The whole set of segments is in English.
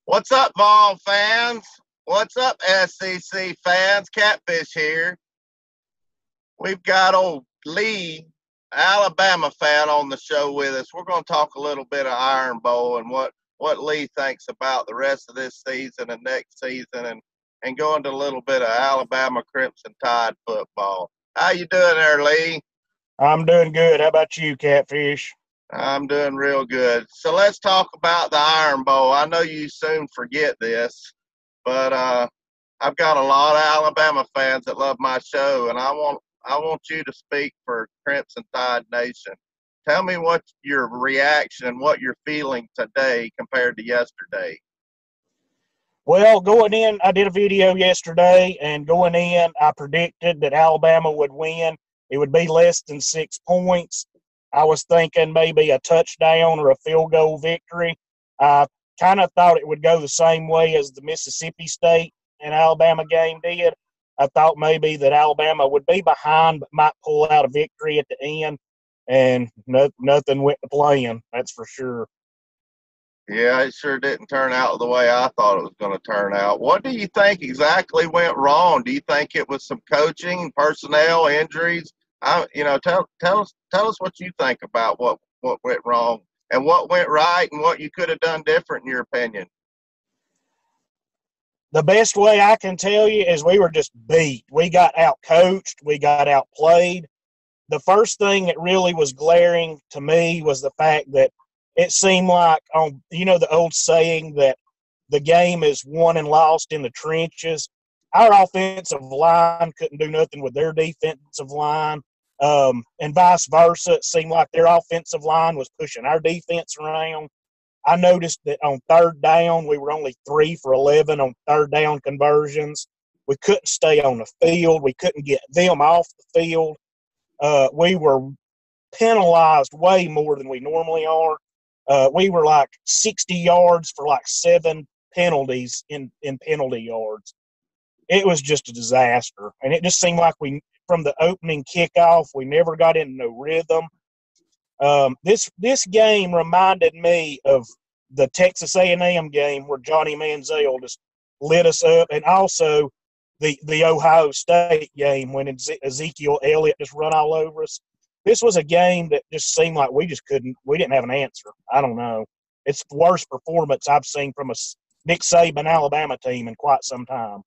What's up, Vol fans? What's up, SEC fans? Catfish here. We've got old Lee, Alabama fan, on the show with us. We're going to talk a little bit of Iron Bowl and what Lee thinks about the rest of this season and next season, and go into a little bit of Alabama Crimson Tide football. How you doing there, Lee? I'm doing good. How about you, Catfish? I'm doing real good. So let's talk about the Iron Bowl. I know you soon forget this, but I've got a lot of Alabama fans that love my show, and I want you to speak for Crimson Tide Nation. Tell me what your reaction and what you're feeling today compared to yesterday. Well, going in, I did a video yesterday, and going in, I predicted that Alabama would win. It would be less than 6 points. I was thinking maybe a touchdown or a field goal victory. I kind of thought it would go the same way as the Mississippi State and Alabama game did. I thought maybe that Alabama would be behind but might pull out a victory at the end, and nothing went to plan, that's for sure. Yeah, it sure didn't turn out the way I thought it was going to turn out. What do you think exactly went wrong? Do you think it was some coaching, personnel, injuries? Tell us what you think about what went wrong and what went right and what you could have done different in your opinion. The best way I can tell you is we were just beat. We got out coached. We got outplayed. The first thing that really was glaring to me was the fact that it seemed like, the old saying that the game is won and lost in the trenches. Our offensive line couldn't do nothing with their defensive line, and vice versa. It seemed like their offensive line was pushing our defense around. I noticed that on third down, we were only 3 for 11 on third down conversions. We couldn't stay on the field. We couldn't get them off the field. We were penalized way more than we normally are. We were like 60 yards for like 7 penalties in penalty yards. It was just a disaster. And it just seemed like from the opening kickoff, we never got into no rhythm. This game reminded me of the Texas A&M game where Johnny Manziel just lit us up, and also the Ohio State game when Ezekiel Elliott just run all over us. This was a game that just seemed like we didn't have an answer. I don't know. It's the worst performance I've seen from a Nick Saban Alabama team in quite some time.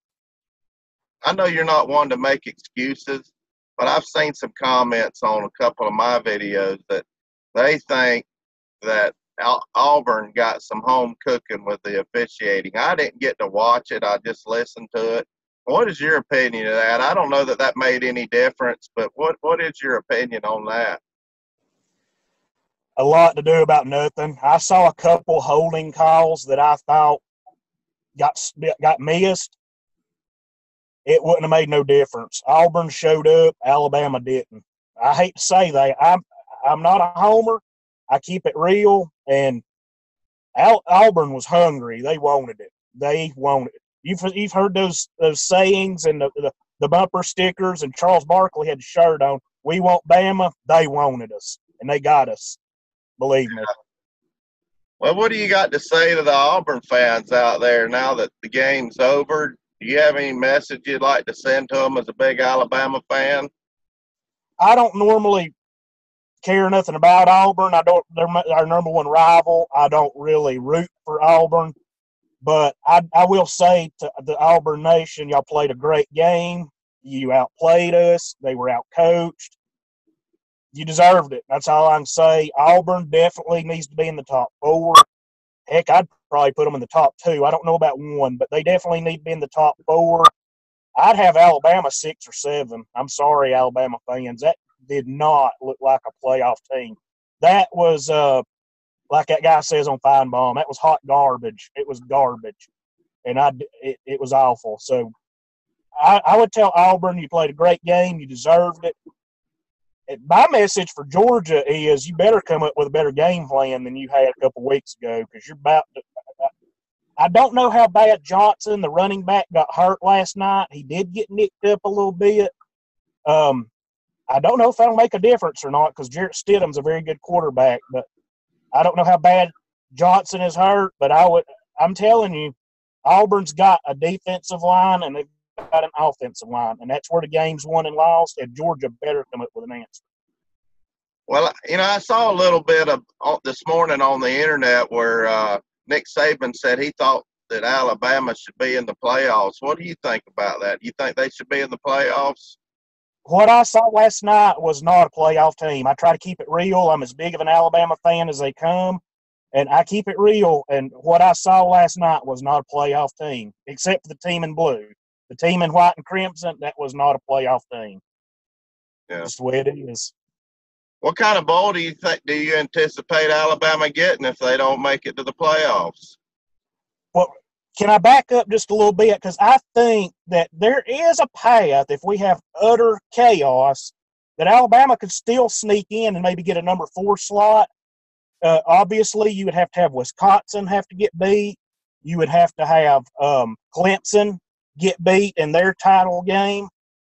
I know you're not one to make excuses, but I've seen some comments on a couple of my videos that they think that Auburn got some home cooking with the officiating. I didn't get to watch it. I just listened to it. What is your opinion of that? I don't know that made any difference, but what is your opinion on that? A lot to do about nothing. I saw a couple holding calls that I thought got missed. It wouldn't have made no difference. Auburn showed up. Alabama didn't. I hate to say that. I'm not a homer. I keep it real. And Auburn was hungry. They wanted it. They wanted it. You've heard those sayings and the bumper stickers, and Charles Barkley had the shirt on. We want Bama. They wanted us, and they got us. Believe me. Well, what do you got to say to the Auburn fans out there now that the game's over? Do you have any message you'd like to send to them as a big Alabama fan? I don't normally care nothing about Auburn. They're our number one rival. I don't really root for Auburn. But I will say to the Auburn Nation, y'all played a great game. You outplayed us. They were outcoached. You deserved it. That's all I can say. Auburn definitely needs to be in the top 4. Heck, I'd probably put them in the top 2. I don't know about 1, but they definitely need to be in the top 4. I'd have Alabama 6 or 7. I'm sorry, Alabama fans. That did not look like a playoff team. That was like that guy says on Feinbaum, that was hot garbage. It was garbage, and it was awful. So I would tell Auburn, you played a great game. You deserved it. My message for Georgia is you better come up with a better game plan than you had a couple weeks ago, because you're about to – I don't know how bad Johnson, the running back, got hurt last night. He did get nicked up a little bit. I don't know if that'll make a difference or not, because Jarrett Stidham's a very good quarterback, but I don't know how bad Johnson is hurt, but I'm telling you, Auburn's got a defensive line and they've got an offensive line, and that's where the game's won and lost, and Georgia better come up with an answer. Well, I saw a little bit of this morning on the internet where Nick Saban said he thought that Alabama should be in the playoffs. What do you think about that? You think they should be in the playoffs? What I saw last night was not a playoff team. I try to keep it real. I'm as big of an Alabama fan as they come, and I keep it real. And what I saw last night was not a playoff team, except for the team in blue. The team in white and crimson, that was not a playoff team. Yeah. Just the way it is. What kind of bowl do you anticipate Alabama getting if they don't make it to the playoffs? Well, can I back up just a little bit? Because I think that there is a path, if we have utter chaos, that Alabama could still sneak in and maybe get a number 4 slot. Obviously, you would have to have Wisconsin have to get beat. You would have to have Clemson get beat in their title game.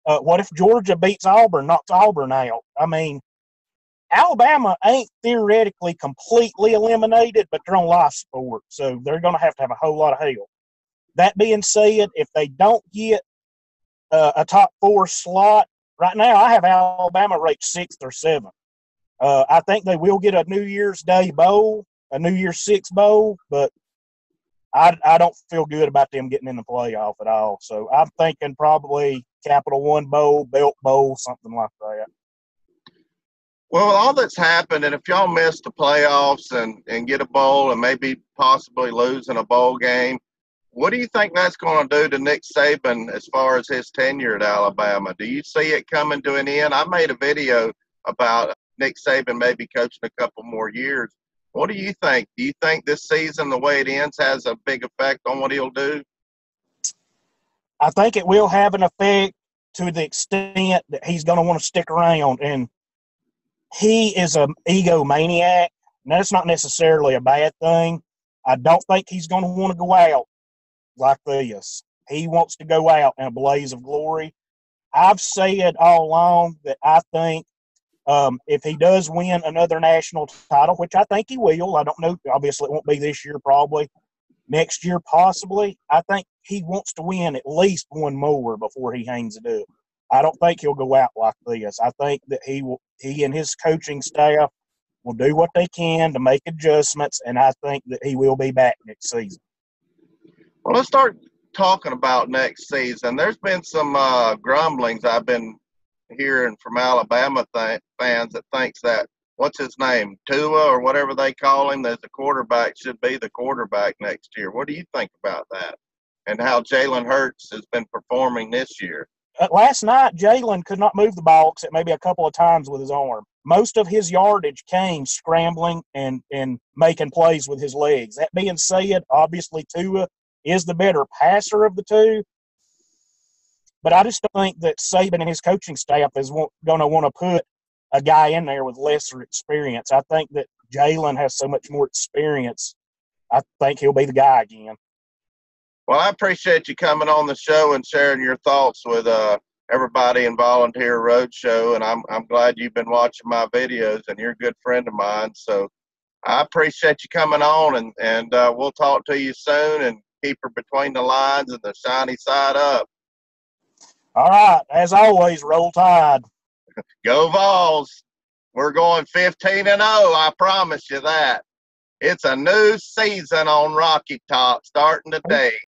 What if Georgia beats Auburn, knocks Auburn out? I mean, Alabama ain't theoretically completely eliminated, but they're on life support, so they're going to have a whole lot of help. That being said, if they don't get a top 4 slot, right now I have Alabama ranked 6th or 7th. I think they will get a New Year's Day bowl, a New Year's Six bowl, but I don't feel good about them getting in the playoff at all. So I'm thinking probably Capital One Bowl, Belt Bowl, something like that. Well, all that's happened, and if y'all miss the playoffs and get a bowl and maybe possibly losing a bowl game, what do you think that's going to do to Nick Saban as far as his tenure at Alabama? Do you see it coming to an end? I made a video about Nick Saban maybe coaching a couple more years. What do you think? Do you think this season, the way it ends, has a big effect on what he'll do? I think it will have an effect to the extent that he's going to want to stick around. And he is an egomaniac, and that's not necessarily a bad thing. I don't think he's going to want to go out like this. He wants to go out in a blaze of glory. I've said all along that I think if he does win another national title, which I think he will, I don't know. Obviously, it won't be this year probably. Next year possibly. I think he wants to win at least one more before he hangs it up. I don't think he'll go out like this. I think that he and his coaching staff will do what they can to make adjustments, and I think that he will be back next season. Well, let's start talking about next season. There's been some grumblings I've been hearing from Alabama fans that thinks that, what's his name, Tua or whatever they call him, as the quarterback should be the quarterback next year. What do you think about that and how Jalen Hurts has been performing this year? Last night, Jalen could not move the ball except maybe a couple of times with his arm. Most of his yardage came scrambling and making plays with his legs. That being said, obviously Tua is the better passer of the two. But I just think that Saban and his coaching staff is going to want to put a guy in there with lesser experience. I think that Jalen has so much more experience. I think he'll be the guy again. Well, I appreciate you coming on the show and sharing your thoughts with everybody in Volunteer Roadshow, and I'm glad you've been watching my videos, and you're a good friend of mine. So I appreciate you coming on, and we'll talk to you soon, and keep her between the lines and the shiny side up. All right. As always, roll Tide. Go Vols. We're going 15-0. I promise you that. It's a new season on Rocky Top starting today.